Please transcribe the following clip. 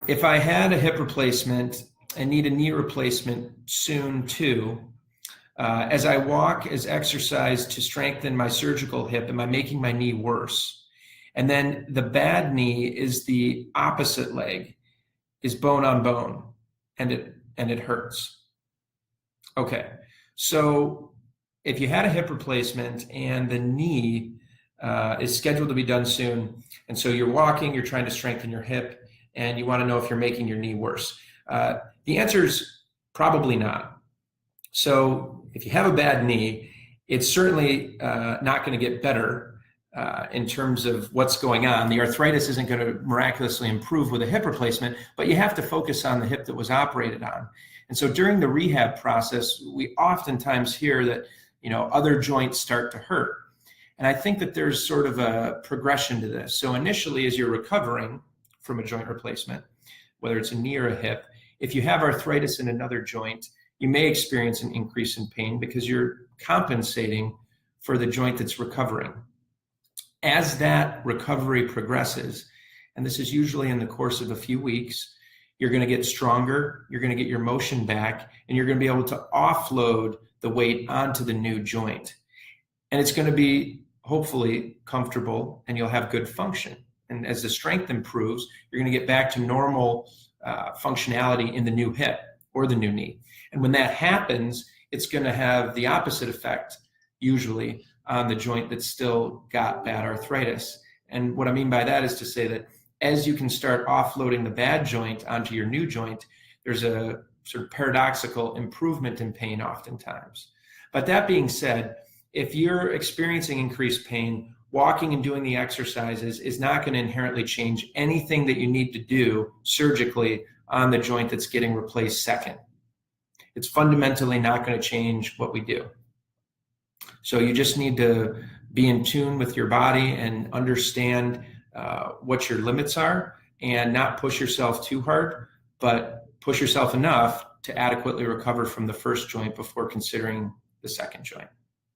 If I had a hip replacement and need a knee replacement soon too, as I walk, as exercise to strengthen my surgical hip, am I making my knee worse? And then the bad knee is the opposite leg, is bone on bone, and it hurts. Okay, so if you had a hip replacement and the knee is scheduled to be done soon, and so you're walking, you're trying to strengthen your hip, and you want to know if you're making your knee worse. The answer is probably not. So if you have a bad knee, it's certainly not going to get better in terms of what's going on. The arthritis isn't going to miraculously improve with a hip replacement, but you have to focus on the hip that was operated on. And so during the rehab process, we oftentimes hear that, other joints start to hurt. And I think that there's sort of a progression to this. So initially, as you're recovering from a joint replacement, whether it's a knee or a hip, if you have arthritis in another joint, you may experience an increase in pain because you're compensating for the joint that's recovering. As that recovery progresses, and this is usually in the course of a few weeks, you're going to get stronger, you're going to get your motion back, and you're going to be able to offload the weight onto the new joint. And it's going to be hopefully comfortable and you'll have good function. And as the strength improves, you're going to get back to normal functionality in the new hip or the new knee. And when that happens, it's going to have the opposite effect, usually, on the joint that's still got bad arthritis. And what I mean by that is to say that as you can start offloading the bad joint onto your new joint, there's a sort of paradoxical improvement in pain oftentimes. But that being said, if you're experiencing increased pain, walking and doing the exercises is not going to inherently change anything that you need to do surgically on the joint that's getting replaced second. It's fundamentally not going to change what we do. So you just need to be in tune with your body and understand what your limits are and not push yourself too hard, but push yourself enough to adequately recover from the first joint before considering the second joint.